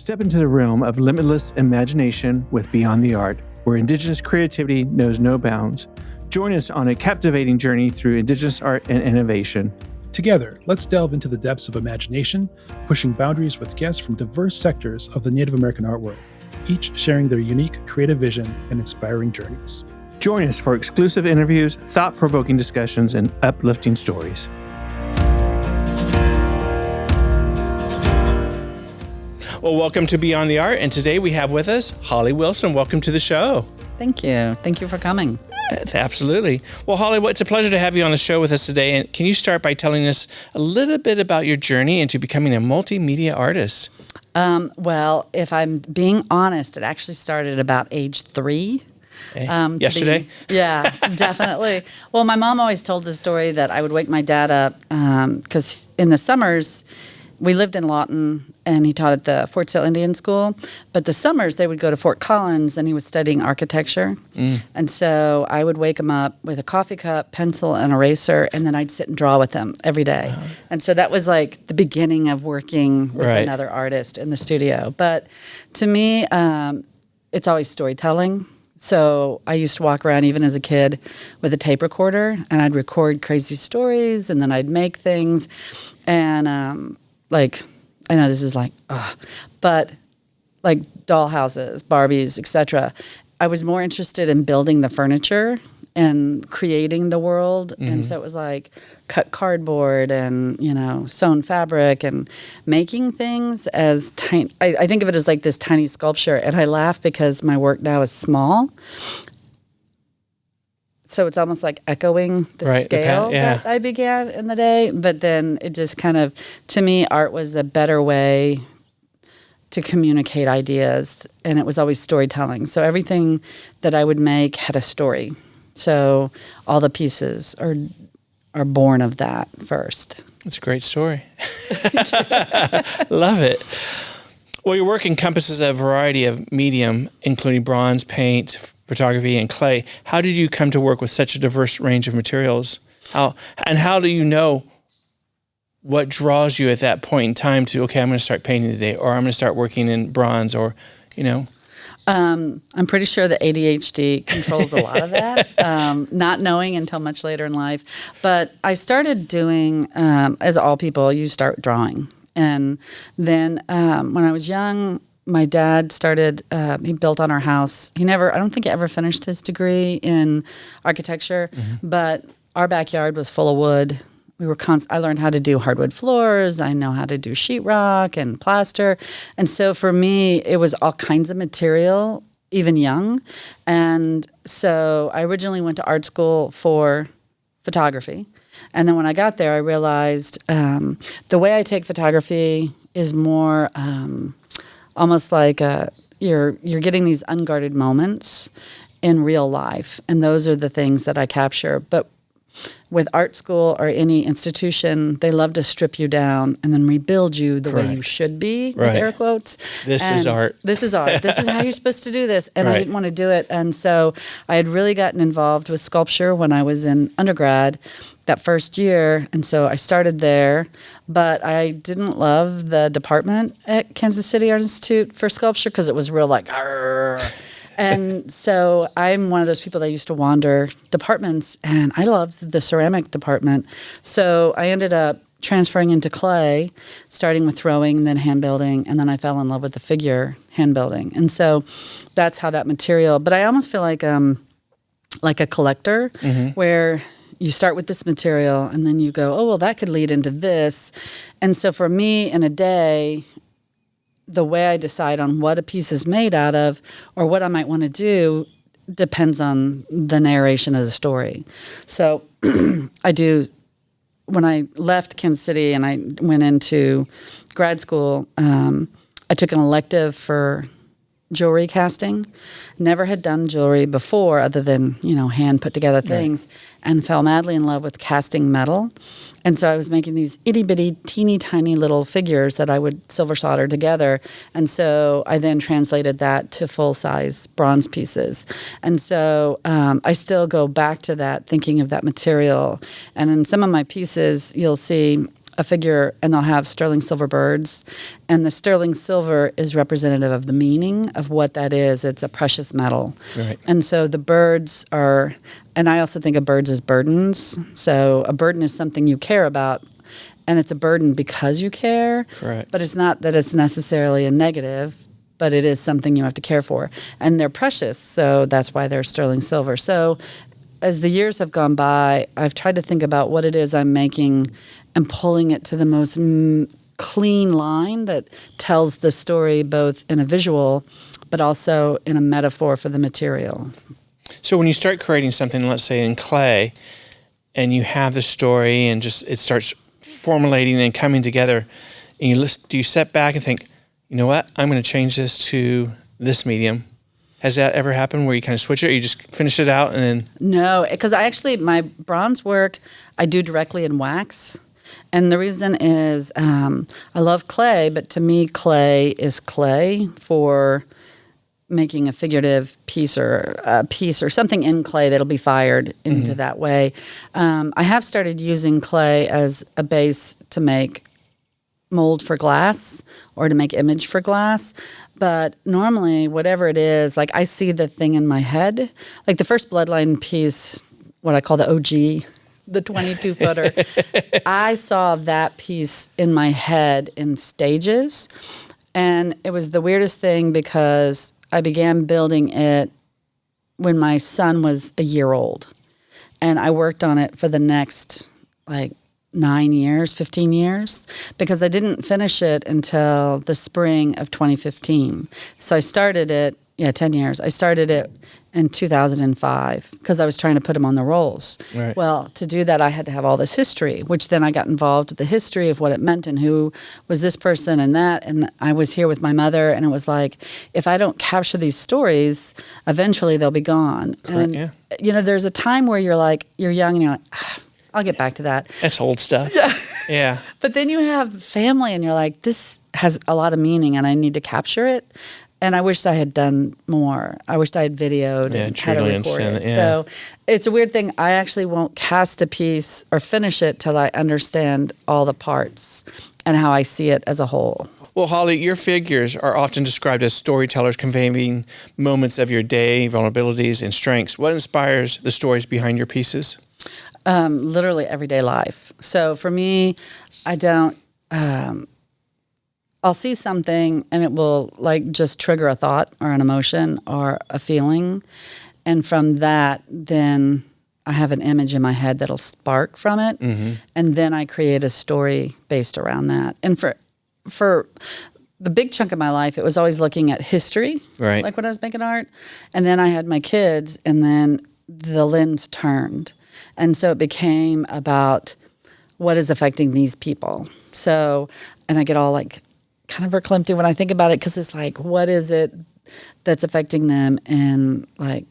Step into the realm of limitless imagination with Beyond the Art, where Indigenous creativity knows no bounds. Join us on a captivating journey through Indigenous art and innovation. Together, let's delve into the depths of imagination, pushing boundaries with guests from diverse sectors of the Native American art world, each sharing their unique creative vision and inspiring journeys. Join us for exclusive interviews, thought-provoking discussions, and uplifting stories. Well, welcome to Beyond the Art, and today we have with us Holly Wilson. Welcome to the show. Thank you. Thank you for coming. Absolutely. Well, Holly, it's a pleasure to have you on the show with us today. And can you start by telling us a little bit about your journey into becoming a multimedia artist? Well, if I'm being honest, it actually started about age 3. Yesterday? Yeah, definitely. Well, my mom always told the story that I would wake my dad up because in the summers, we lived in Lawton, and he taught at the Fort Sill Indian School. But the summers, they would go to Fort Collins, and he was studying architecture. And so I would wake him up with a coffee cup, pencil, and eraser, and then I'd sit and draw with him every day. Wow. And so that was like the beginning of working with another artist in the studio. But to me, it's always storytelling. So I used to walk around even as a kid with a tape recorder, and I'd record crazy stories, and then I'd make things. And I know this is but like dollhouses, Barbies, etc. I was more interested in building the furniture and creating the world. Mm-hmm. And so it was like cut cardboard and, sewn fabric and making things as tiny. I think of it as like this tiny sculpture. And I laugh because my work now is small. So it's almost like echoing the scale that I began in the day. But then it just kind of, to me, art was a better way to communicate ideas. And it was always storytelling. So everything that I would make had a story. So all the pieces are born of that first. That's a great story. Love it. Well, your work encompasses a variety of medium, including bronze, paint, photography, and clay. How did you come to work with such a diverse range of materials? How do you know what draws you at that point in time to, okay, I'm going to start painting today, or I'm going to start working in bronze, or, I'm pretty sure the ADHD controls a lot of that, not knowing until much later in life. But I started doing, as all people, you start drawing. And then when I was young, my dad started, he built on our house. I don't think he ever finished his degree in architecture, but our backyard was full of wood. I learned how to do hardwood floors. I know how to do sheetrock and plaster. And so for me, it was all kinds of material, even young. And so I originally went to art school for photography. And then when I got there, I realized the way I take photography is more almost like you're getting these unguarded moments in real life. And those are the things that I capture. But with art school or any institution, they love to strip you down and then rebuild you the way you should be, with air quotes. This is art. This is art. This is how you're supposed to do this. And I didn't want to do it. And so I had really gotten involved with sculpture when I was in undergrad that first year. And so I started there. But I didn't love the department at Kansas City Art Institute for sculpture because it was real like, arr. And so I'm one of those people that used to wander departments, and I loved the ceramic department. So I ended up transferring into clay, starting with throwing, then hand building, and then I fell in love with the figure hand building. And so that's how that material. But I almost feel like a collector, where you start with this material, and then you go, oh, well, that could lead into this. And so for me, in a day, the way I decide on what a piece is made out of or what I might want to do depends on the narration of the story. So when I left Kansas City and I went into grad school, I took an elective for jewelry casting. Never had done jewelry before other than, hand put together things, and fell madly in love with casting metal. And so I was making these itty-bitty, teeny tiny little figures that I would silver solder together. And so I then translated that to full-size bronze pieces. And so I still go back to that, thinking of that material. And in some of my pieces, you'll see a figure, and they'll have sterling silver birds, and the sterling silver is representative of the meaning of what that is. It's a precious metal. Right. And so the birds are, and I also think of birds as burdens. So a burden is something you care about, and it's a burden because you care. Correct. But it's not that it's necessarily a negative, but it is something you have to care for. And they're precious, so that's why they're sterling silver. So as the years have gone by, I've tried to think about what it is I'm making and pulling it to the most clean line that tells the story both in a visual, but also in a metaphor for the material. So when you start creating something, let's say in clay, and you have the story and just it starts formulating and coming together, and do you step back and think, you know what, I'm going to change this to this medium? Has that ever happened where you kind of switch it, or you just finish it out and then? No, because my bronze work, I do directly in wax. And the reason is I love clay, but to me, clay is clay for making a figurative piece or something in clay that'll be fired into that way. I have started using clay as a base to make mold for glass or to make image for glass. But normally, whatever it is, like I see the thing in my head. Like the first Bloodline piece, what I call the OG, the 22-footer, I saw that piece in my head in stages. And it was the weirdest thing because I began building it when my son was a year old. And I worked on it for the next, 9 years, 15 years, because I didn't finish it until the spring of 2015. So I started it, 10 years. I started it in 2005 because I was trying to put him on the rolls. Right. Well, to do that, I had to have all this history, which then I got involved with the history of what it meant and who was this person and that. And I was here with my mother, and it was like, if I don't capture these stories, eventually they'll be gone. Correct, and, there's a time where you're young and you're like, I'll get back to that. That's old stuff. Yeah. But then you have family and you're like, this has a lot of meaning and I need to capture it. And I wished I had done more. I wished I had videoed and had to record it. Yeah. So it's a weird thing. I actually won't cast a piece or finish it till I understand all the parts and how I see it as a whole. Well, Holly, your figures are often described as storytellers conveying moments of your day, vulnerabilities, and strengths. What inspires the stories behind your pieces? Literally everyday life. So for me, I don't, I'll see something and it will just trigger a thought or an emotion or a feeling. And from that, then I have an image in my head that'll spark from it. Mm-hmm. And then I create a story based around that. And for the big chunk of my life, it was always looking at history, right, like when I was making art. And then I had my kids, and then the lens turned. And so it became about what is affecting these people. So, and I get all kind of verklempt when I think about it, because it's what is it that's affecting them? And like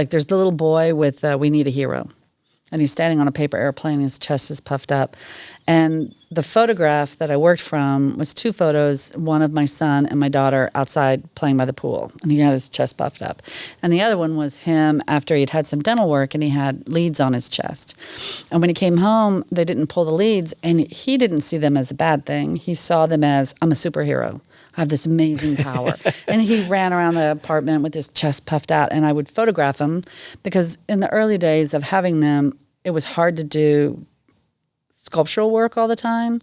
there's the little boy with We Need a Hero. And he's standing on a paper airplane, his chest is puffed up. And the photograph that I worked from was 2 photos, one of my son and my daughter outside playing by the pool. And he had his chest puffed up. And the other one was him after he'd had some dental work and he had leads on his chest. And when he came home, they didn't pull the leads, and he didn't see them as a bad thing. He saw them as, I'm a superhero. I have this amazing power. And he ran around the apartment with his chest puffed out, and I would photograph him because in the early days of having them, it was hard to do sculptural work all the time.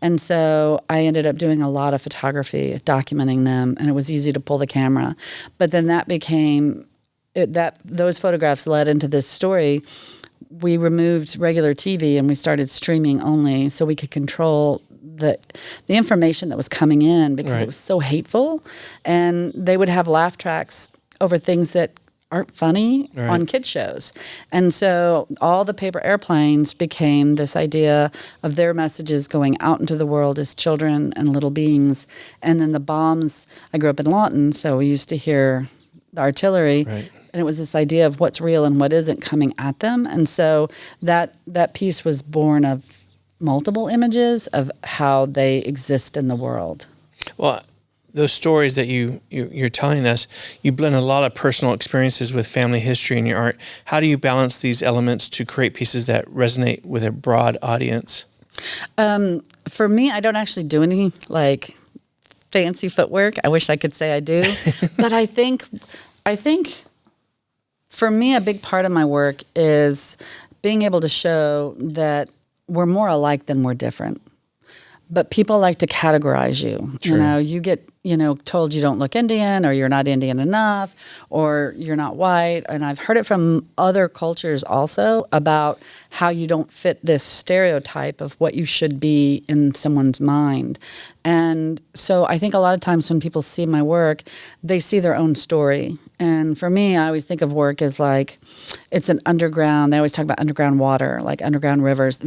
And so I ended up doing a lot of photography, documenting them, and it was easy to pull the camera. But then that became, those photographs led into this story. We removed regular TV and we started streaming only so we could control the information that was coming in, because it was so hateful. And they would have laugh tracks over things that aren't funny on kid shows. And so all the paper airplanes became this idea of their messages going out into the world as children and little beings. And then the bombs, I grew up in Lawton, so we used to hear the artillery. Right. And it was this idea of what's real and what isn't coming at them. And so that piece was born of multiple images of how they exist in the world. Well, those stories that you're telling us, you blend a lot of personal experiences with family history in your art. How do you balance these elements to create pieces that resonate with a broad audience? For me, I don't actually do any like fancy footwork. I wish I could say I do, but I think for me, a big part of my work is being able to show that we're more alike than we're different. But people like to categorize you. True. You know, you get, told you don't look Indian, or you're not Indian enough, or you're not white. And I've heard it from other cultures also about how you don't fit this stereotype of what you should be in someone's mind. And so I think a lot of times when people see my work, they see their own story. And for me, I always think of work as like, it's an underground, they always talk about underground water, like underground rivers.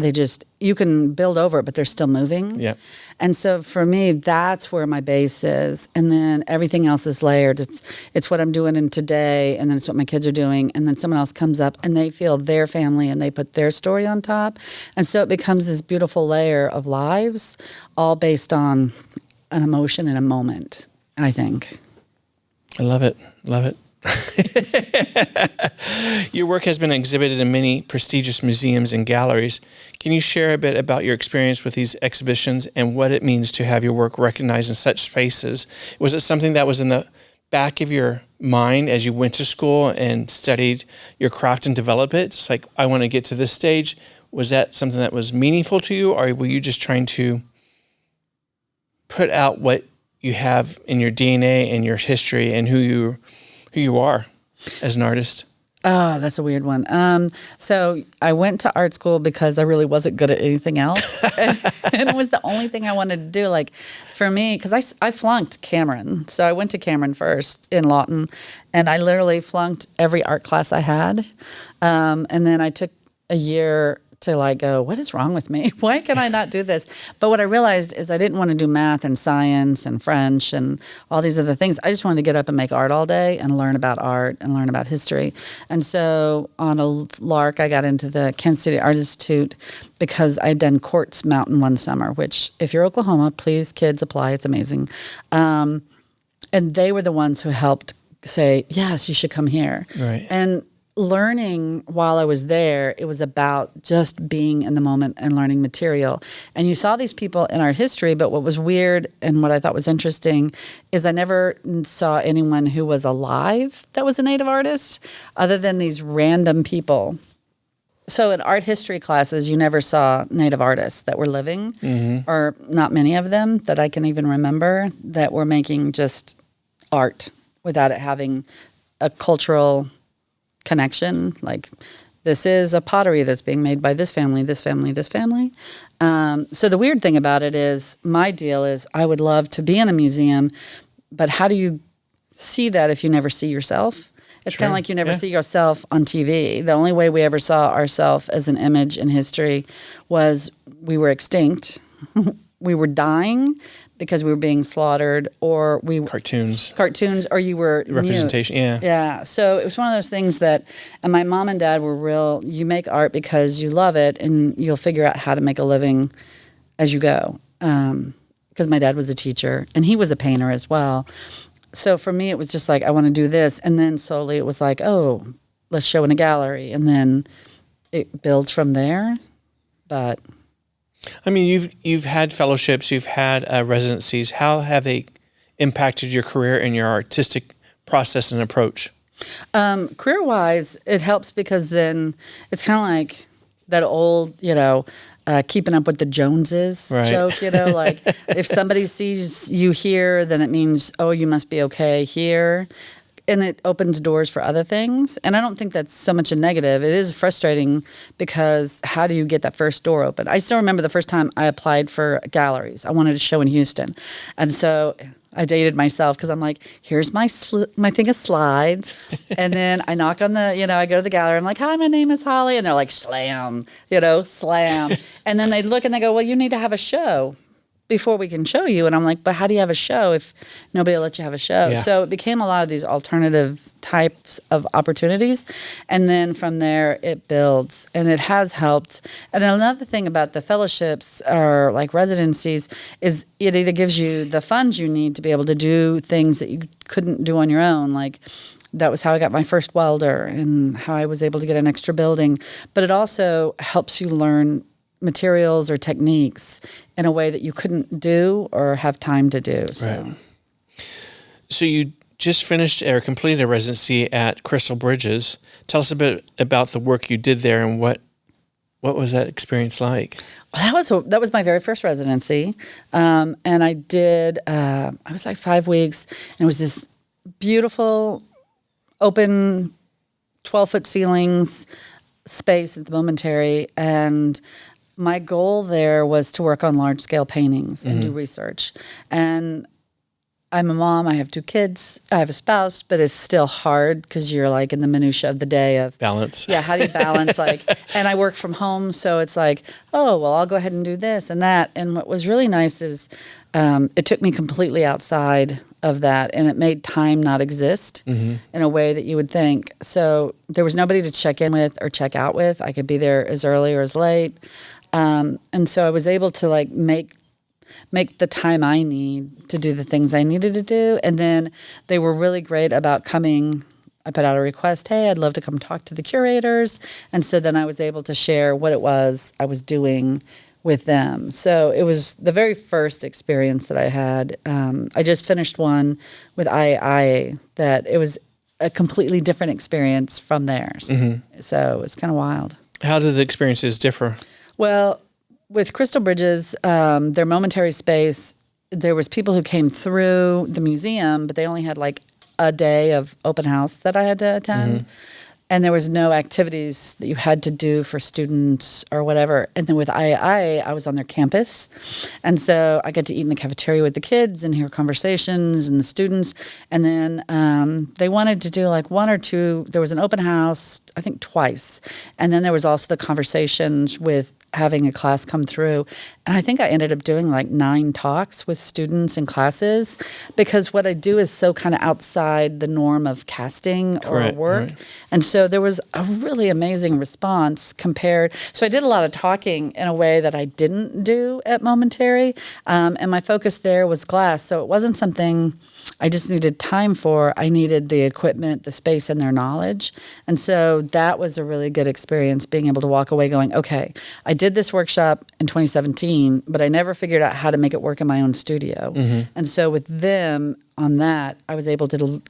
You can build over it, but they're still moving. Yeah. And so for me, that's where my base is. And then everything else is layered. It's what I'm doing in today, and then it's what my kids are doing. And then someone else comes up and they feel their family and they put their story on top. And so it becomes this beautiful layer of lives, all based on an emotion and a moment, I think. I love it. Love it. Your work has been exhibited in many prestigious museums and galleries. Can you share a bit about your experience with these exhibitions and what it means to have your work recognized in such spaces? Was it something that was in the back of your mind as you went to school and studied your craft and developed it? It's like, I want to get to this stage. Was that something that was meaningful to you, or were you just trying to put out what you have in your DNA and your history and who you are as an artist? Oh, that's a weird one. So I went to art school because I really wasn't good at anything else. And it was the only thing I wanted to do. Like for me, because I flunked Cameron. So I went to Cameron first in Lawton, and I literally flunked every art class I had. And then I took a year to like go, what is wrong with me? Why can I not do this? But what I realized is I didn't want to do math and science and French and all these other things. I just wanted to get up and make art all day and learn about art and learn about history. And so on a lark, I got into the Kansas City Art Institute because I'd done Quartz Mountain one summer, which if you're Oklahoma, please kids apply. It's amazing. And they were the ones who helped say, yes, you should come here. Right. And learning while I was there, it was about just being in the moment and learning material. And you saw these people in art history, but what was weird and what I thought was interesting is I never saw anyone who was alive that was a Native artist other than these random people. So in art history classes, you never saw Native artists that were living, or not many of them that I can even remember, that were making just art without it having a cultural connection. Like, this is a pottery that's being made by this family, this family, this family. So the weird thing about it is, my deal is I would love to be in a museum, but how do you see that if you never see yourself? It's kind of like you never see yourself on TV. The only way we ever saw ourselves as an image in history was we were extinct. We were dying because we were being slaughtered, or cartoons, or you were representation. Mute. Yeah. So it was one of those things that, and my mom and dad were real. You make art because you love it, and you'll figure out how to make a living as you go. Because my dad was a teacher, and he was a painter as well. So for me, it was just like, I want to do this, and then slowly it was like, oh, let's show in a gallery, and then it builds from there. But I mean, you've had fellowships, you've had residencies. How have they impacted your career and your artistic process and approach? Career-wise, it helps because then it's kind of like that old, keeping up with the Joneses joke, like if somebody sees you here, then it means, oh, you must be okay here. And it opens doors for other things. And I don't think that's so much a negative. It is frustrating because how do you get that first door open? I still remember the first time I applied for galleries. I wanted a show in Houston. And so I dated myself because I'm like, here's my thing of slides. And then I knock on the, I go to the gallery. I'm like, hi, my name is Holly. And they're like, slam, slam. And then they look and they go, well, you need to have a show before we can show you. And I'm like, but how do you have a show if nobody will let you have a show? Yeah. So it became a lot of these alternative types of opportunities. And then from there, it builds. And it has helped. And another thing about the fellowships or like residencies is it either gives you the funds you need to be able to do things that you couldn't do on your own. Like, that was how I got my first welder and how I was able to get an extra building. But it also helps you learn materials or techniques in a way that you couldn't do or have time to do. So. Right. So you just finished or completed a residency at Crystal Bridges. Tell us a bit about the work you did there and what was that experience like? Well, that was my very first residency, and I did. I was like 5 weeks, and it was this beautiful, open, 12-foot ceilings space at the Momentary, and my goal there was to work on large-scale paintings and do research. And I'm a mom. I have 2 kids. I have a spouse, but it's still hard because you're like in the minutia of the day of Balance. Yeah, how do you balance and I work from home, so it's like, oh, well, I'll go ahead and do this and that. And what was really nice is it took me completely outside of that, and it made time not exist in a way that you would think. So there was nobody to check in with or check out with. I could be there as early or as late. And so I was able to like make the time I need to do the things I needed to do. And then they were really great about coming. I put out a request, hey, I'd love to come talk to the curators. And so then I was able to share what it was I was doing with them. So it was the very first experience that I had. I just finished one with IAIA that it was a completely different experience from theirs. So it's kind of wild. How did the experiences differ? Well, with Crystal Bridges, their Momentary space, there was people who came through the museum, but they only had like a day of open house that I had to attend. And there was no activities that you had to do for students or whatever. And then with IAI, I was on their campus. And so I got to eat in the cafeteria with the kids and hear conversations and the students. And then they wanted to do like 1 or 2. There was an open house, I think twice. And then there was also the conversations with having a class come through. And I think I ended up doing like 9 talks with students in classes because what I do is so kind of outside the norm of casting or work. Right. And so there was a really amazing response compared. So I did a lot of talking in a way that I didn't do at Momentary. And my focus there was glass. So it wasn't something I just needed time for. I needed the equipment, the space, and their knowledge. And so that was a really good experience, being able to walk away going, okay, I did this workshop in 2017, but I never figured out how to make it work in my own studio. And so with them on that, I was able to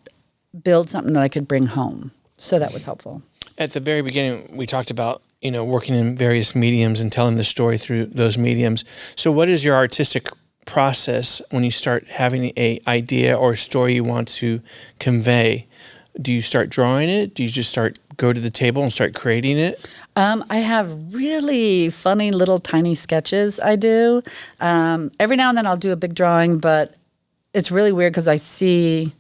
build something that I could bring home. So that was helpful. At the very beginning, we talked about, working in various mediums and telling the story through those mediums. So what is your artistic process when you start having a idea or a story you want to convey? Do you start drawing it? Do you just go to the table and start creating it? I have really funny little tiny sketches I do. Every now and then I'll do a big drawing, but it's really weird because I see,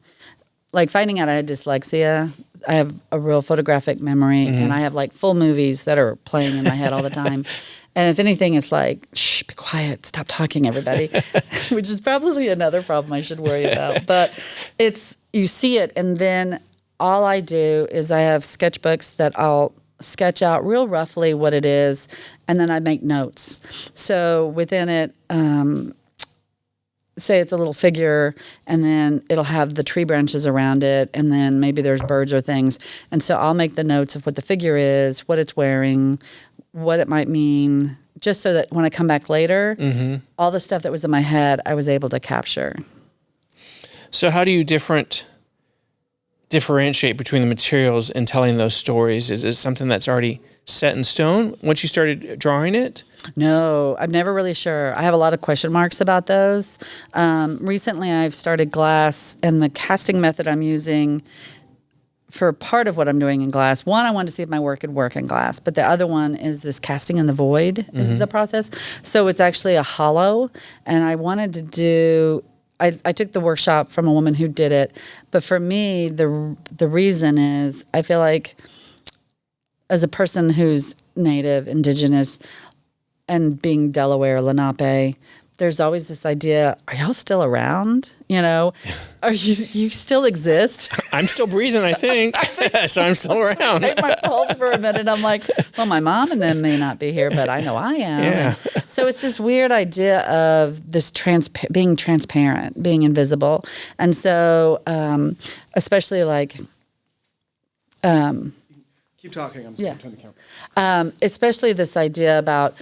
like finding out I had dyslexia, I have a real photographic memory, and I have like full movies that are playing in my head all the time. And if anything, it's like, shh, be quiet, stop talking, everybody, which is probably another problem I should worry about. But you see it, and then all I do is I have sketchbooks that I'll sketch out real roughly what it is, and then I make notes. So within it, say it's a little figure, and then it'll have the tree branches around it, and then maybe there's birds or things. And so I'll make the notes of what the figure is, what it's wearing, what it might mean, just so that when I come back later, all the stuff that was in my head, I was able to capture. So how do you differentiate between the materials and telling those stories? Is it something that's already set in stone once you started drawing it? No, I'm never really sure. I have a lot of question marks about those. Recently, I've started glass, and the casting method I'm using for part of what I'm doing in glass. One, I wanted to see if my work could work in glass, but the other one is this casting in the void is the process. So it's actually a hollow, and I wanted to do... I took the workshop from a woman who did it, but for me, the reason is I feel like as a person who's Native, Indigenous, and being Delaware, Lenape, there's always this idea, are y'all still around? Are you still exist? I'm still breathing, I think. So I'm still around. I take my pulse for a minute. I'm like, well, my mom and them may not be here, but I know I am. Yeah. So it's this weird idea of this being transparent, being invisible. And so especially like... Keep talking. I'm just going to turn the camera. Especially this idea about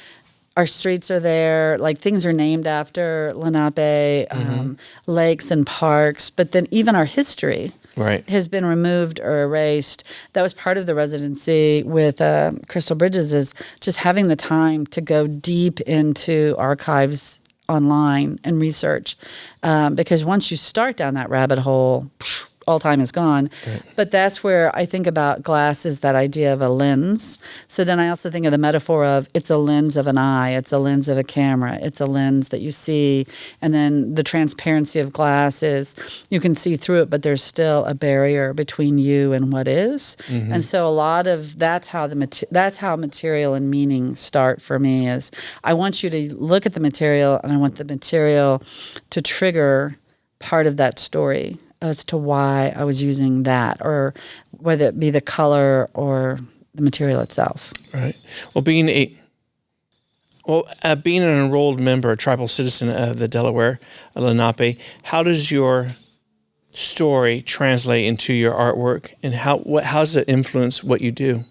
our streets are there, like things are named after Lenape, lakes and parks, but then even our history has been removed or erased. That was part of the residency with Crystal Bridges, is just having the time to go deep into archives online and research, because once you start down that rabbit hole, all time is gone. Right. But that's where I think about glass, is that idea of a lens. So then I also think of the metaphor of it's a lens of an eye, it's a lens of a camera, it's a lens that you see. And then the transparency of glass is you can see through it, but there's still a barrier between you and what is. And so a lot of that's how material and meaning start for me. Is I want you to look at the material, and I want the material to trigger part of that story as to why I was using that, or whether it be the color or the material itself. Right. Well, being an enrolled member, a tribal citizen of the Delaware Lenape, how does your story translate into your artwork, and how does it influence what you do?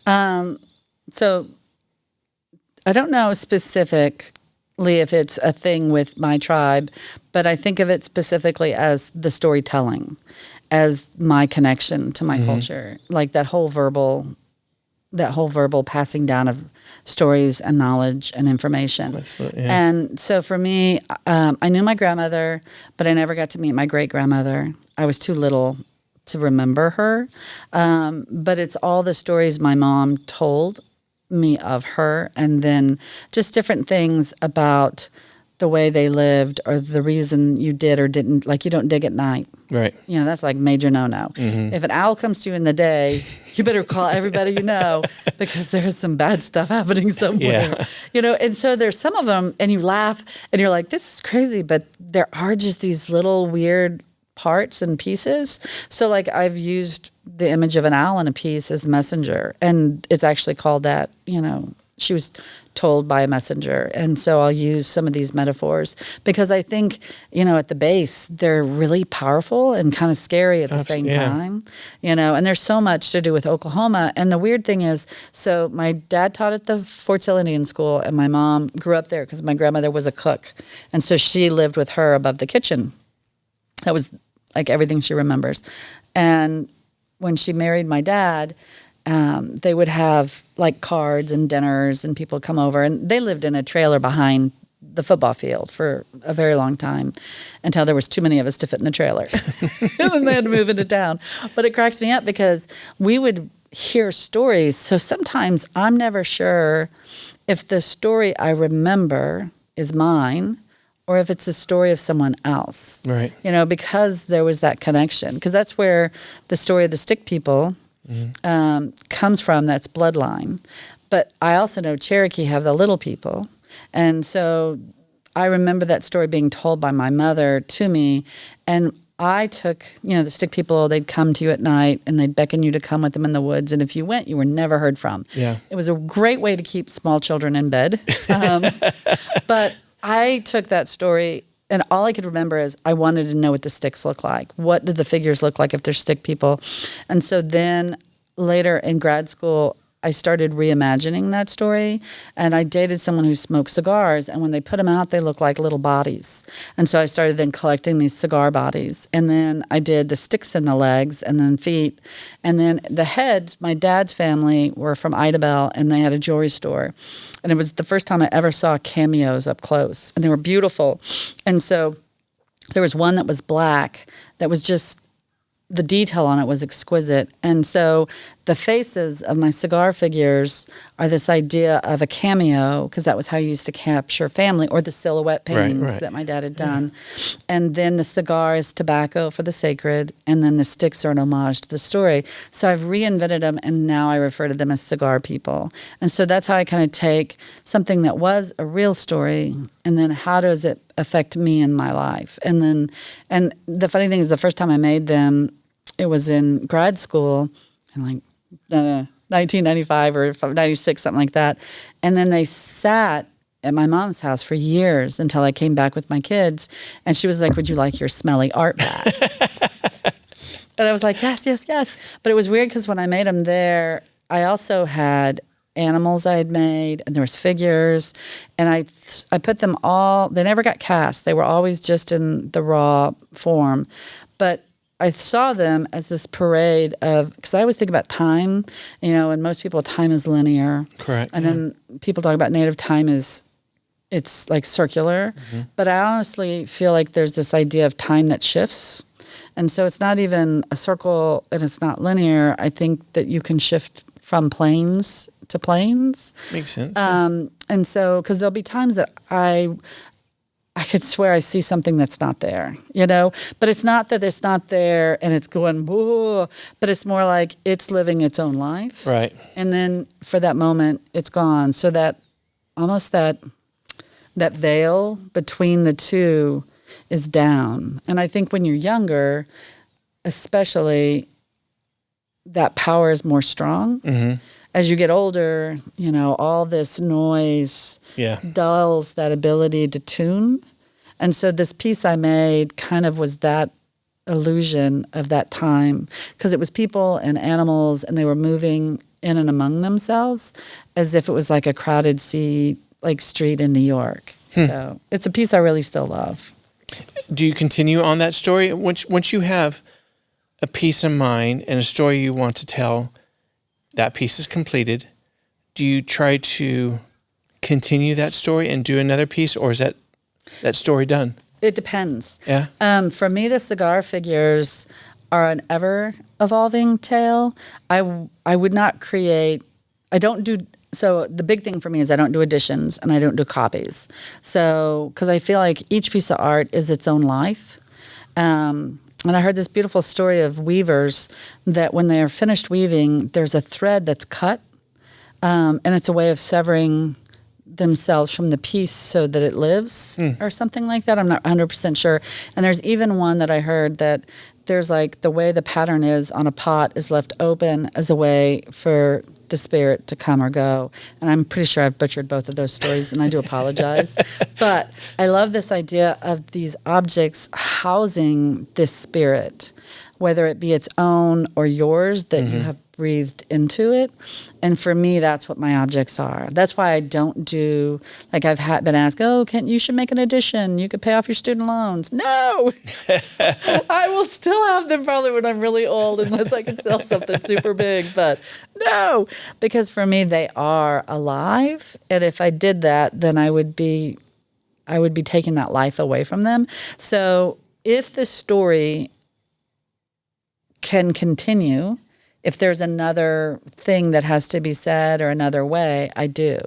So I don't know specifically if it's a thing with my tribe, but I think of it specifically as the storytelling, as my connection to my culture, like that whole verbal passing down of stories and knowledge and information. Absolutely, yeah. And so for me, I knew my grandmother, but I never got to meet my great-grandmother. I was too little to remember her. But it's all the stories my mom told me of her, and then just different things about the way they lived, or the reason you did or didn't, like you don't dig at night. Right. You know, that's like major no-no. If an owl comes to you in the day, you better call everybody you know, because there's some bad stuff happening somewhere. Yeah. You know, and so there's some of them, and you laugh, and you're like, this is crazy, but there are just these little weird parts and pieces. So like I've used the image of an owl in a piece as messenger, and it's actually called that, you know, she was told by a messenger. And so I'll use some of these metaphors because I think, you know, at the base, they're really powerful and kind of scary at the same time, you know, and there's so much to do with Oklahoma. And the weird thing is, so my dad taught at the Fort Sill Indian School, and my mom grew up there because my grandmother was a cook. And so she lived with her above the kitchen. That was like everything she remembers. And when she married my dad, they would have like cards and dinners, and people come over, and they lived in a trailer behind the football field for a very long time, until there was too many of us to fit in the trailer. And then they had to move into town. But it cracks me up because we would hear stories. So sometimes I'm never sure if the story I remember is mine or if it's the story of someone else. Right. You know, because there was that connection. Because that's where the story of the stick people comes from. That's Bloodline. But I also know Cherokee have the little people. And so I remember that story being told by my mother to me. And I took, you know, the stick people, they'd come to you at night and they'd beckon you to come with them in the woods. And if you went, you were never heard from. Yeah. It was a great way to keep small children in bed. But I took that story, and all I could remember is I wanted to know what the sticks look like. What did the figures look like if they're stick people? And so then later in grad school, I started reimagining that story, and I dated someone who smoked cigars, and when they put them out, they look like little bodies. And so I started then collecting these cigar bodies, and then I did the sticks in the legs and then feet, and then the heads. My dad's family were from Idabel, and they had a jewelry store, and it was the first time I ever saw cameos up close, and they were beautiful. And so there was one that was black that was just, the detail on it was exquisite. And so the faces of my cigar figures are this idea of a cameo, because that was how you used to capture family, or the silhouette paintings that my dad had done. Yeah. And then the cigar is tobacco for the sacred, and then the sticks are an homage to the story. So I've reinvented them, and now I refer to them as cigar people. And so that's how I kind of take something that was a real story, and then how does it affect me in my life? And then, and the funny thing is, the first time I made them, it was in grad school, in like 1995 or 96, something like that. And then they sat at my mom's house for years until I came back with my kids. And she was like, would you like your smelly art back? And I was like, yes, yes, yes. But it was weird because when I made them there, I also had animals I had made, and there was figures, and I put them all. They never got cast. They were always just in the raw form, but I saw them as this parade of, because I always think about time, and most people, time is linear. Correct. And then people talk about native time it's like circular. But I honestly feel like there's this idea of time that shifts. And so it's not even a circle and it's not linear. I think that you can shift from planes to planes. Makes sense. And so, because there'll be times that I could swear I see something that's not there, but it's not that it's not there and it's going, whoa, but it's more like it's living its own life. Right. And then for that moment, it's gone. So that almost that veil between the two is down. And I think when you're younger, especially, that power is more strong. Mm-hmm. As you get older, all this noise dulls that ability to tune. And so this piece I made kind of was that illusion of that time, because it was people and animals, and they were moving in and among themselves as if it was like a crowded street in New York. So it's a piece I really still love. Do you continue on that story? Once you have a piece in mind and a story you want to tell, that piece is completed, do you try to continue that story and do another piece, or is that story done? It depends. Yeah. For me, the cigar figures are an ever-evolving tale. I would not create... I don't do... So the big thing for me is I don't do editions and I don't do copies. So, because I feel like each piece of art is its own life. And I heard this beautiful story of weavers that when they are finished weaving, there's a thread that's cut, and it's a way of severing themselves from the piece so that it lives or something like that. I'm not 100% sure. And there's even one that I heard that there's the way the pattern is on a pot is left open as a way for the spirit to come or go. And I'm pretty sure I've butchered both of those stories, and I do apologize. But I love this idea of these objects housing this spirit, whether it be its own or yours that you have breathed into it. And for me, that's what my objects are. That's why I don't do, I've been asked, you should make an edition. You could pay off your student loans. No! I will still have them probably when I'm really old, unless I can sell something super big. But no! Because for me, they are alive. And if I did that, then I would be taking that life away from them. So if the story can continue, if there's another thing that has to be said or another way, I do.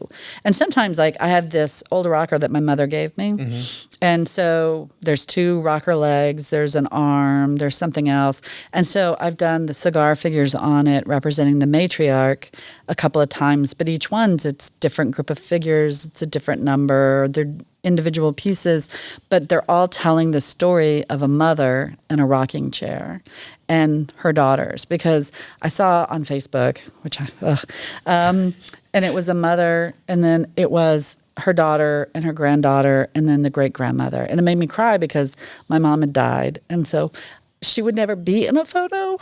And sometimes, I have this old rocker that my mother gave me. And so there's 2 rocker legs, there's an arm, there's something else. And so I've done the cigar figures on it representing the matriarch a couple of times, but each one's it's different group of figures, it's a different number, they're individual pieces, but they're all telling the story of a mother in a rocking chair and her daughters. Because I saw on Facebook, and it was a mother, and then it was her daughter and her granddaughter, and then the great-grandmother. And it made me cry because my mom had died, and so she would never be in a photo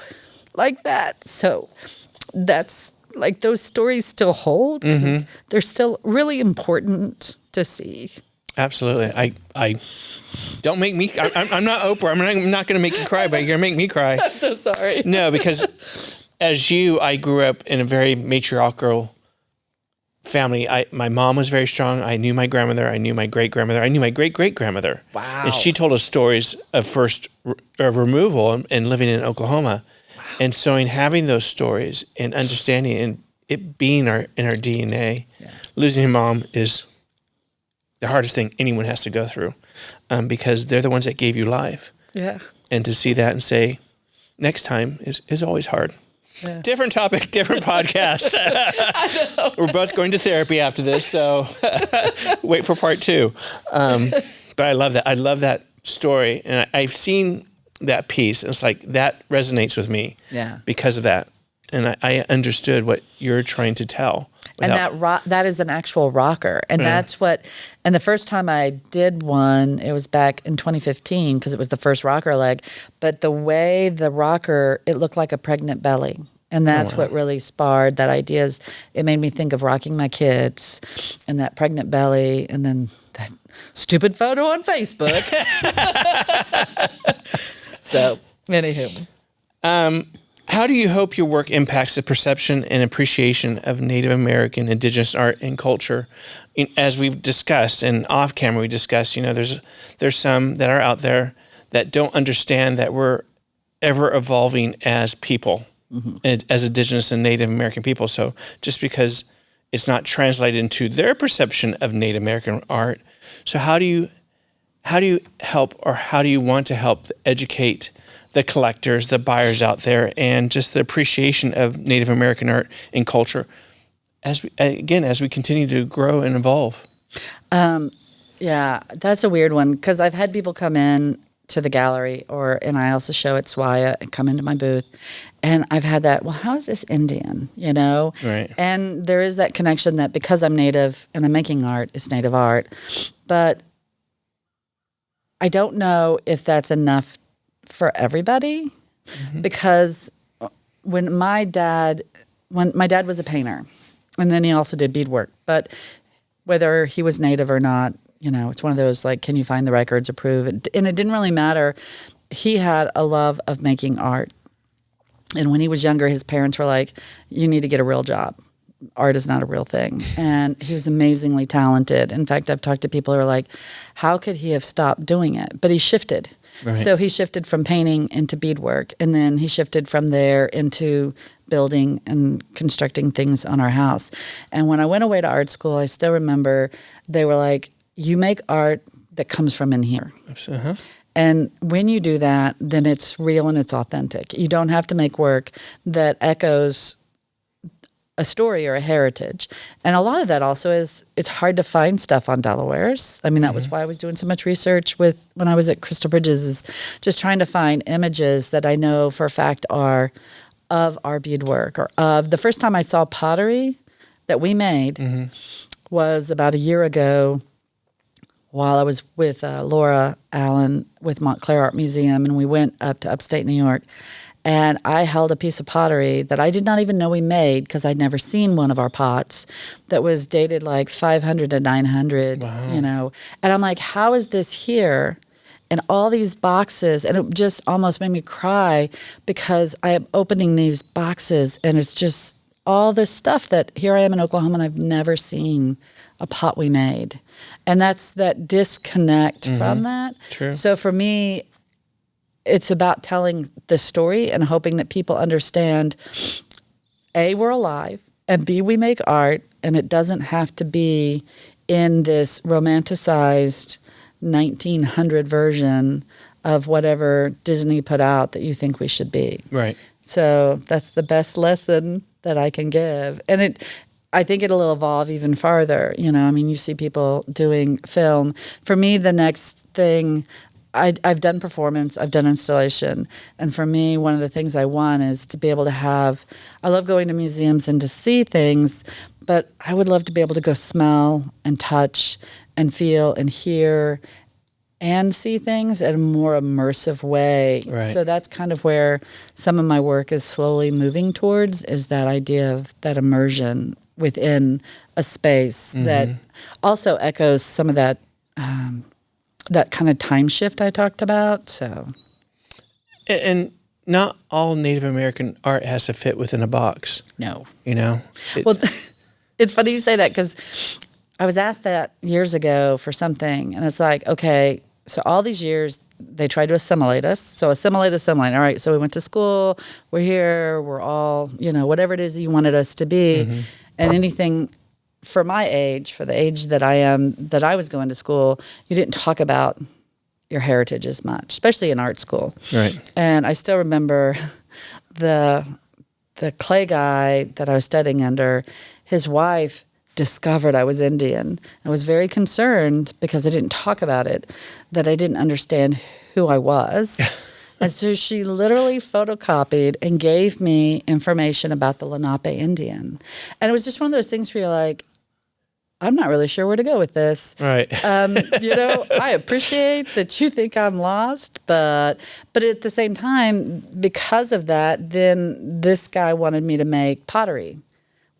like that. So that's those stories still hold because they're still really important to see. Absolutely. I don't make me. I'm not Oprah. I'm not going to make you cry, but you're going to make me cry. I'm so sorry. No, because I grew up in a very matriarchal family. My mom was very strong. I knew my grandmother. I knew my great-grandmother. I knew my great-great-grandmother. Wow. And she told us stories of removal and living in Oklahoma. Wow. And so in having those stories and understanding and it being in our DNA, losing your mom is the hardest thing anyone has to go through, because they're the ones that gave you life. Yeah. And to see that and say, next time is always hard. Yeah. Different topic, different podcast. I know. We're both going to therapy after this, so wait for part 2. But I love that. I love that story, and I've seen that piece. And it's that resonates with me. Yeah. Because of that, and I understood what you're trying to tell. And that is an actual rocker. And that's what, and the first time I did one, it was back in 2015 because it was the first rocker leg. But the way the rocker, it looked like a pregnant belly. And that's what really sparred that idea. Is it made me think of rocking my kids and that pregnant belly and then that stupid photo on Facebook. So, anywho. How do you hope your work impacts the perception and appreciation of Native American indigenous art and culture? As we've discussed, and off camera we discussed, there's some that are out there that don't understand that we're ever evolving as people, as indigenous and Native American people. So just because it's not translated into their perception of Native American art, so how do you help, or how do you want to help educate the collectors, the buyers out there, and just the appreciation of Native American art and culture as we continue to grow and evolve? Yeah, that's a weird one, because I've had people come in to the gallery, and I also show at Swaya and come into my booth, and I've had that, well, how is this Indian, Right. And there is that connection that because I'm Native and I'm making art, it's Native art, but I don't know if that's enough for everybody, because when my dad was a painter, and then he also did beadwork, but whether he was Native or not, it's one of those, like, can you find the records or prove it? And it didn't really matter. He had a love of making art. And when he was younger, his parents were like, you need to get a real job. Art is not a real thing. And he was amazingly talented. In fact, I've talked to people who are like, how could he have stopped doing it? But he shifted. Right. So he shifted from painting into beadwork, and then he shifted from there into building and constructing things on our house. And when I went away to art school, I still remember they were like, you make art that comes from in here. Uh-huh. And when you do that, then it's real and it's authentic. You don't have to make work that echoes a story or a heritage. And a lot of that also is, it's hard to find stuff on Delawares. I mean, that was why I was doing so much research when I was at Crystal Bridges, is just trying to find images that I know for a fact are of our beadwork, or of the first time I saw pottery that we made was about a year ago, while I was with Laura Allen with Montclair Art Museum, and we went up to upstate New York. And I held a piece of pottery that I did not even know we made, because I'd never seen one of our pots, that was dated like 500 to 900, And I'm like, how is this here? And all these boxes, and it just almost made me cry, because I am opening these boxes, and it's just all this stuff that here I am in Oklahoma, and I've never seen a pot we made. And that's that disconnect from that. True. So for me, it's about telling the story and hoping that people understand, A, we're alive, and B, we make art, and it doesn't have to be in this romanticized 1900 version of whatever Disney put out that you think we should be. Right. So that's the best lesson that I can give. And I think it'll evolve even farther. I mean, you see people doing film. For me, the next thing, I've done performance, I've done installation. And for me, one of the things I want is to be able to I love going to museums and to see things, but I would love to be able to go smell and touch and feel and hear and see things in a more immersive way. Right. So that's kind of where some of my work is slowly moving towards, is that idea of that immersion within a space that also echoes some of that that kind of time shift I talked about. So, and not all Native American art has to fit within a box. No. Well, it's funny you say that, because I was asked that years ago for something, and it's like, okay, so all these years they tried to assimilate us. So assimilate. All right, so we went to school, we're here, we're all, whatever it is you wanted us to be. And anything for my age, for the age that I am, that I was going to school, you didn't talk about your heritage as much, especially in art school. Right. And I still remember the clay guy that I was studying under, his wife discovered I was Indian. I was very concerned, because I didn't talk about it, that I didn't understand who I was. And so she literally photocopied and gave me information about the Lenape Indian. And it was just one of those things where you're like, I'm not really sure where to go with this. Right. I appreciate that you think I'm lost, but at the same time, because of that, then this guy wanted me to make pottery.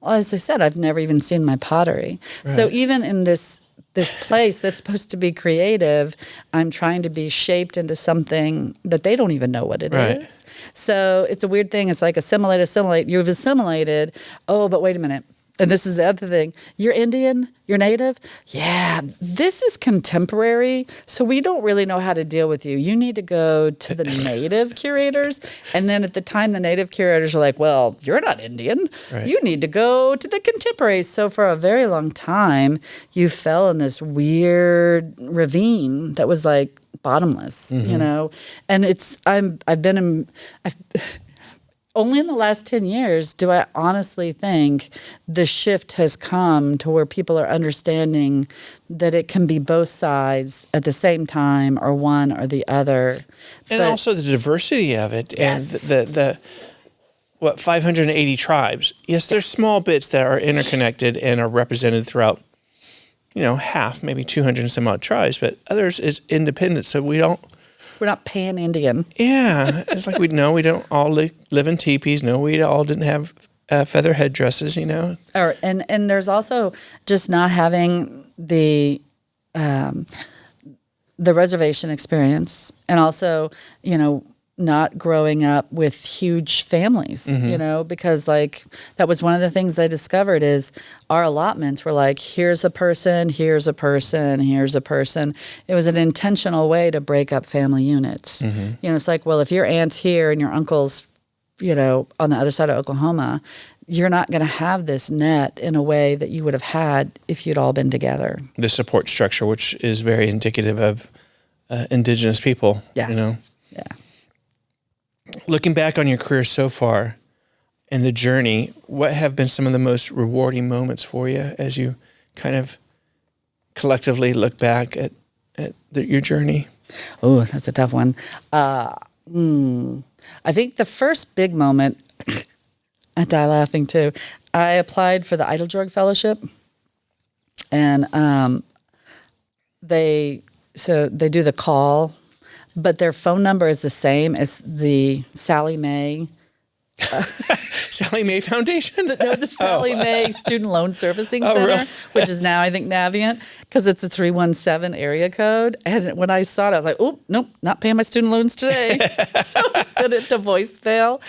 Well, as I said, I've never even seen my pottery. Right. So even in this place that's supposed to be creative, I'm trying to be shaped into something that they don't even know what it is. So it's a weird thing. It's like assimilate. You've assimilated. Oh, but wait a minute. And this is the other thing. You're Indian? You're Native? Yeah, this is contemporary, so we don't really know how to deal with you. You need to go to the Native curators. And then at the time, the Native curators are like, well, you're not Indian. Right. You need to go to the contemporaries. So for a very long time, you fell in this weird ravine that was like bottomless, And only in the last 10 years do I honestly think the shift has come to where people are understanding that it can be both sides at the same time or one or the other. And also the diversity of it. Yes. And the 580 tribes. Yes, there's small bits that are interconnected and are represented throughout, half, maybe 200 and some odd tribes, but others is independent. So we're not pan-Indian. Yeah. It's like we don't all live in teepees. No, we all didn't have feather headdresses, And there's also just not having the reservation experience, and also, not growing up with huge families, because that was one of the things I discovered is our allotments were like, here's a person, here's a person, here's a person. It was an intentional way to break up family units. Mm-hmm. It's like, well, if your aunt's here and your uncle's, on the other side of Oklahoma, you're not going to have this net in a way that you would have had if you'd all been together. The support structure, which is very indicative of indigenous people, Yeah. Looking back on your career so far and the journey, what have been some of the most rewarding moments for you as you kind of collectively look back at your journey? Oh, that's a tough one. I think the first big moment, I die laughing too, I applied for the Eiteljorg Fellowship, and they do the call, but their phone number is the same as the Sallie Mae. Sallie Mae Foundation? The Sallie Mae Student Loan Servicing Center, really? Which is now, I think, Navient, because it's a 317 area code. And when I saw it, I was like, oh, nope, not paying my student loans today. So I sent it to voicemail.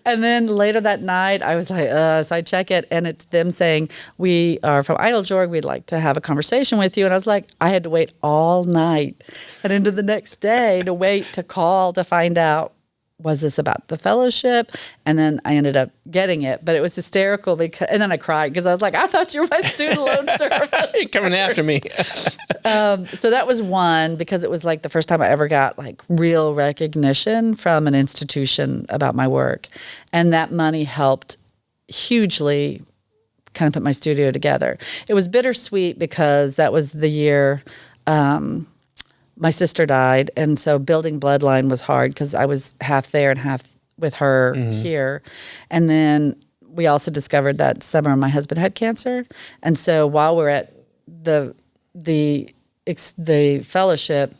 And then later that night, I was like, so I check it, and it's them saying, we are from Eiteljorg. We'd like to have a conversation with you. And I was like, I had to wait all night and into the next day to wait to call to find out, was this about the fellowship? And then I ended up getting it, but it was hysterical and then I cried because I was like, I thought you were my student loan service. You're coming after me. So that was one, because it was like the first time I ever got like real recognition from an institution about my work. And that money helped hugely kind of put my studio together. It was bittersweet because that was the year, my sister died, and so building Bloodline was hard because I was half there and half with her here. And then we also discovered that summer my husband had cancer. And so while we're at the fellowship,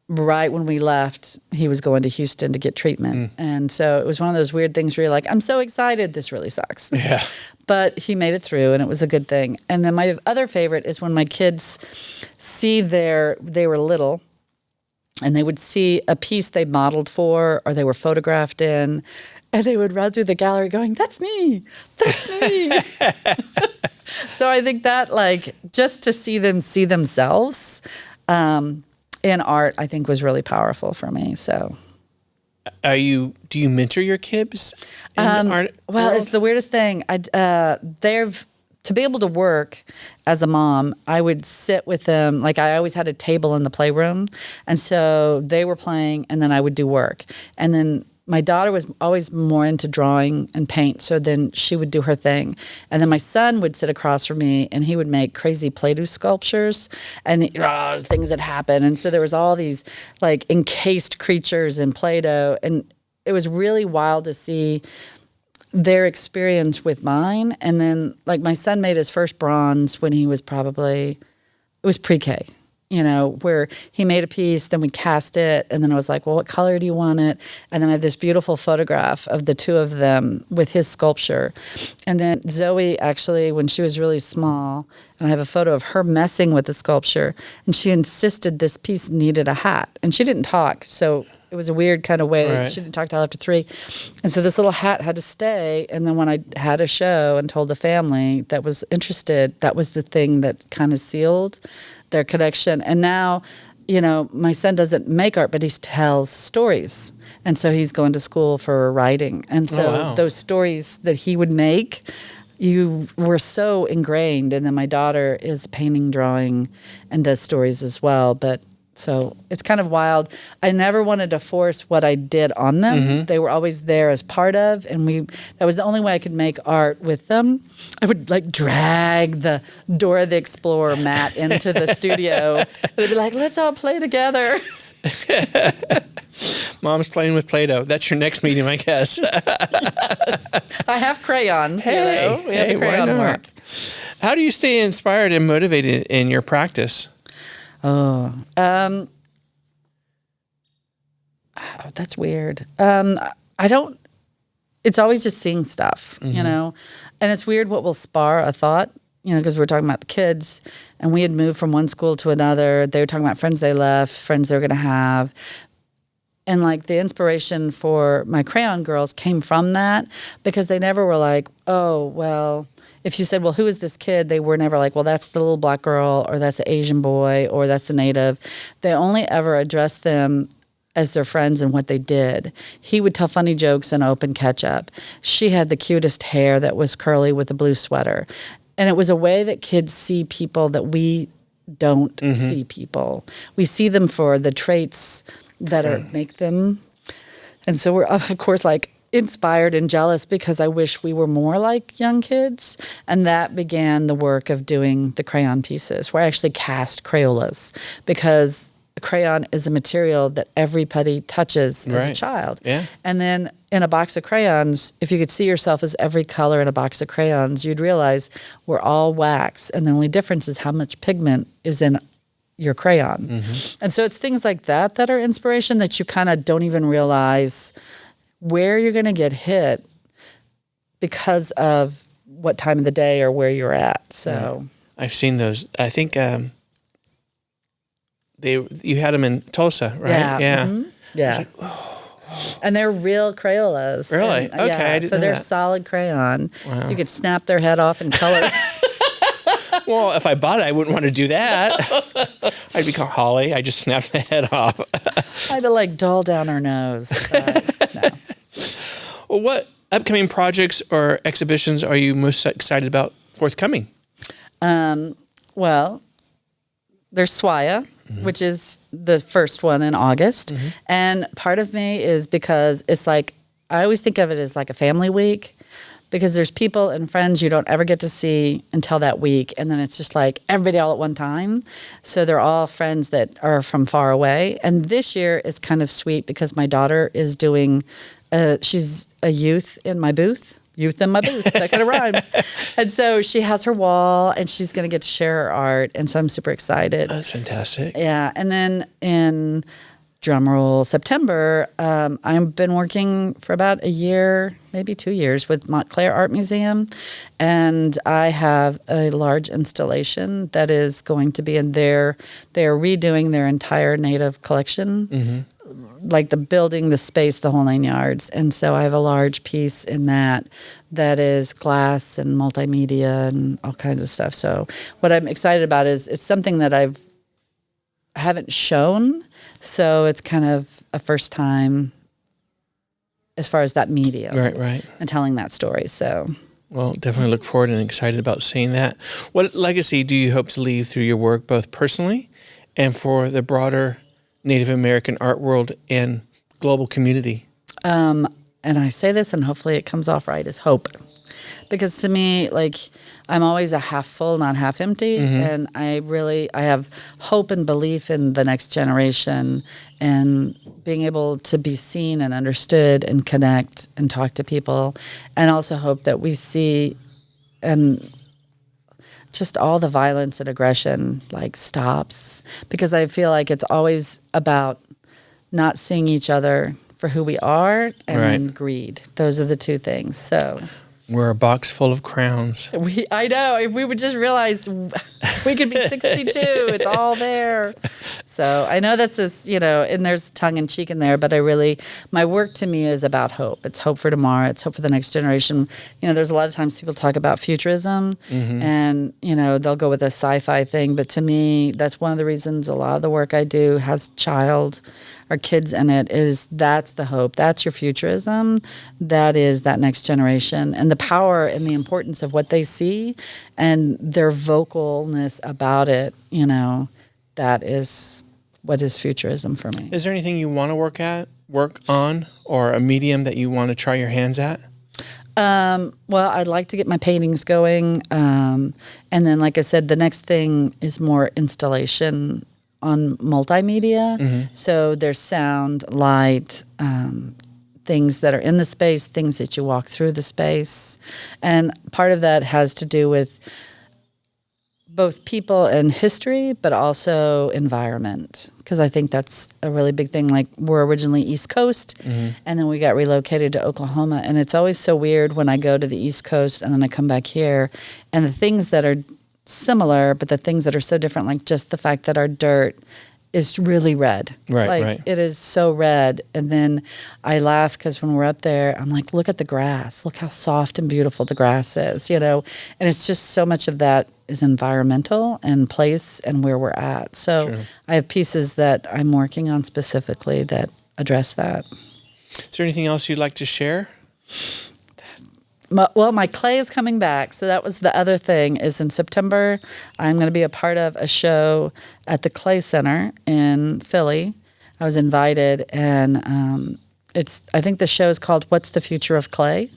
right when we left, he was going to Houston to get treatment. And so it was one of those weird things where you're like, I'm so excited, this really sucks. Yeah. But he made it through, and it was a good thing. And then my other favorite is when my kids see they were little, and they would see a piece they modeled for or they were photographed in, and they would run through the gallery going, that's me, that's me. So I think that, like, just to see them see themselves in art, I think was really powerful for me. So, do you mentor your kids in the art Well, world? it's the weirdest thing. To be able to work as a mom, I would sit with them. Like, I always had a table in the playroom. And so they were playing, and then I would do work. And then my daughter was always more into drawing and paint, so then she would do her thing. And then my son would sit across from me, and he would make crazy Play-Doh sculptures and things that happen. And so there was all these, like, encased creatures in Play-Doh. And it was really wild to see their experience with mine. And then, like, my son made his first bronze when he was it was pre-K, where he made a piece, then we cast it, and then I was like, well, what color do you want it? And then I have this beautiful photograph of the two of them with his sculpture. And then Zoe, actually, when she was really small, and I have a photo of her messing with the sculpture, and she insisted this piece needed a hat. And she didn't talk, so it was a weird kind of way. Right. She didn't talk till after 3. And so this little hat had to stay. And then when I had a show and told the family that was interested, that was the thing that kind of sealed their connection. And now, my son doesn't make art, but he tells stories. And so he's going to school for writing. And so those stories that he would make, you were so ingrained. And then my daughter is painting, drawing, and does stories as well. So it's kind of wild. I never wanted to force what I did on them. Mm-hmm. They were always there as part of, and that was the only way I could make art with them. I would drag the Dora the Explorer mat into the studio. They'd be like, let's all play together. Mom's playing with Play-Doh. That's your next medium, I guess. Yes. I have crayons. We have the crayon work. How do you stay inspired and motivated in your practice? That's weird. I don't, it's always just seeing stuff, mm-hmm. And it's weird what will spar a thought, because we were talking about the kids, and we had moved from one school to another. They were talking about friends they left, friends they were going to have. And the inspiration for my crayon girls came from that, because they never were like, oh, well, if you said, well, who is this kid? They were never like, well, that's the little black girl, or that's the Asian boy, or that's the native. They only ever addressed them as their friends and what they did. He would tell funny jokes and open ketchup. She had the cutest hair that was curly with a blue sweater. And it was a way that kids see people that we don't mm-hmm. see people. We see them for the traits that make them. And so we're, of course, inspired and jealous, because I wish we were more like young kids. And that began the work of doing the crayon pieces, where I actually cast Crayolas, because a crayon is a material that everybody touches as a child. Yeah. And then in a box of crayons, if you could see yourself as every color in a box of crayons, you'd realize we're all wax, and the only difference is how much pigment is in your crayon. Mm-hmm. And so it's things like that are inspiration, that you kind of don't even realize where you're going to get hit because of what time of the day or where you're at. So I've seen those. I think you had them in Tulsa, right? Yeah. Mm-hmm. Yeah. And they're real Crayolas. Really? And, okay. I didn't so know they're that. Solid crayon. Wow. You could snap their head off and color. Well, if I bought it, I wouldn't want to do that. I'd be called Holly. I just snapped the head off. I had to dull down her nose. But no. Well, what upcoming projects or exhibitions are you most excited about forthcoming? Well, there's Swaya, mm-hmm. which is the first one in August. Mm-hmm. And part of me is because it's I always think of it as a family week, because there's people and friends you don't ever get to see until that week. And then it's just everybody all at one time. So they're all friends that are from far away. And this year is kind of sweet, because my daughter is doing, she's a youth in my booth. Youth in my booth. That kind of rhymes. And so she has her wall, and she's going to get to share her art. And so I'm super excited. That's fantastic. Yeah. And then in drumroll September, I've been working for about a year, maybe 2 years, with Montclair Art Museum. And I have a large installation that is going to be in there. They're redoing their entire native collection. Mm-hmm. The building, the space, the whole 9 yards. And so I have a large piece in that is glass and multimedia and all kinds of stuff. So what I'm excited about is it's something that I haven't shown. So it's kind of a first time as far as that medium. Right. And telling that story. So, well, definitely look forward and excited about seeing that. What legacy do you hope to leave through your work, both personally and for the broader Native American art world and global community? And I say this, and hopefully it comes off right, is hope. because to me, like, I'm always a half full, not half empty. And I have hope and belief in the next generation and being able to be seen and understood and connect and talk to people, and also hope that we see and just all the violence and aggression like stops, because I feel like it's always about not seeing each other for who we are and then greed. Those are the two things. So we're a box full of crowns. I know. If we would just realize we could be 62, it's all there. So I know that's this, and there's tongue in cheek in there, but my work to me is about hope. It's hope for tomorrow. It's hope for the next generation. There's a lot of times people talk about futurism and, they'll go with a sci-fi thing. But to me, that's one of the reasons a lot of the work I do has our kids in it, is that's the hope. That's your futurism. That is that next generation. And the power and the importance of what they see and their vocalness about it, that is what is futurism for me. Is there anything you want to work on, or a medium that you want to try your hands at? Well, I'd like to get my paintings going. And then, like I said, the next thing is more installation on multimedia. So there's sound, light, things that are in the space, things that you walk through the space. And part of that has to do with both people and history, but also environment, because I think that's a really big thing. Like, we're originally East Coast, and then we got relocated to Oklahoma. And it's always so weird when I go to the East Coast and then I come back here, and the things that are similar, but the things that are so different, like just the fact that our dirt is really red. Right. It is so red. And then I laugh because when we're up there, I'm like, look at the grass. Look how soft and beautiful the grass is, And it's just so much of that is environmental and place and where we're at. So True. I have pieces that I'm working on specifically that address that. Is there anything else you'd like to share? My clay is coming back. So that was the other thing, is in September, I'm going to be a part of a show at the Clay Center in Philly. I was invited, and I think the show is called What's the Future of Clay?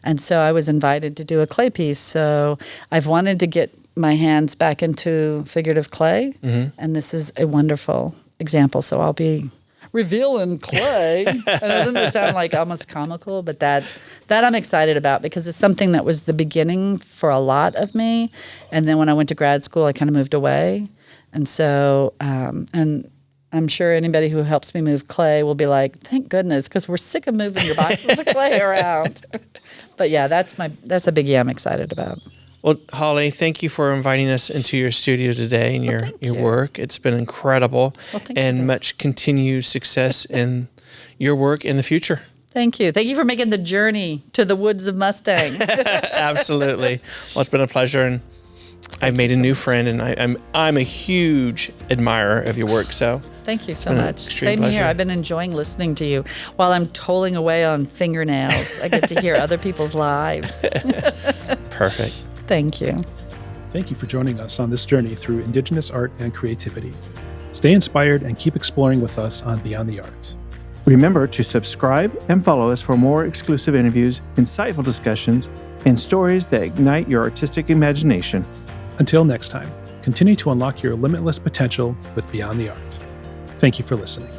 And so I was invited to do a clay piece. So I've wanted to get my hands back into figurative clay, and this is a wonderful example. So I'll be revealing clay. And it doesn't sound like almost comical, but that I'm excited about, because it's something that was the beginning for a lot of me. And then when I went to grad school, I kind of moved away. And so, and I'm sure anybody who helps me move clay will be like, thank goodness, because we're sick of moving your boxes of clay around. But yeah, that's a biggie I'm excited about. Well, Holly, thank you for inviting us into your studio today and your work. It's been incredible, and much continued success in your work in the future. Thank you. Thank you for making the journey to the woods of Mustang. Absolutely. Well, it's been a pleasure, and I've made a new friend, and I'm a huge admirer of your work. So thank you so much. Same here. I've been enjoying listening to you while I'm tolling away on fingernails. I get to hear other people's lives. Perfect. Thank you. Thank you for joining us on this journey through Indigenous art and creativity. Stay inspired and keep exploring with us on Beyond the Art. Remember to subscribe and follow us for more exclusive interviews, insightful discussions, and stories that ignite your artistic imagination. Until next time, continue to unlock your limitless potential with Beyond the Art. Thank you for listening.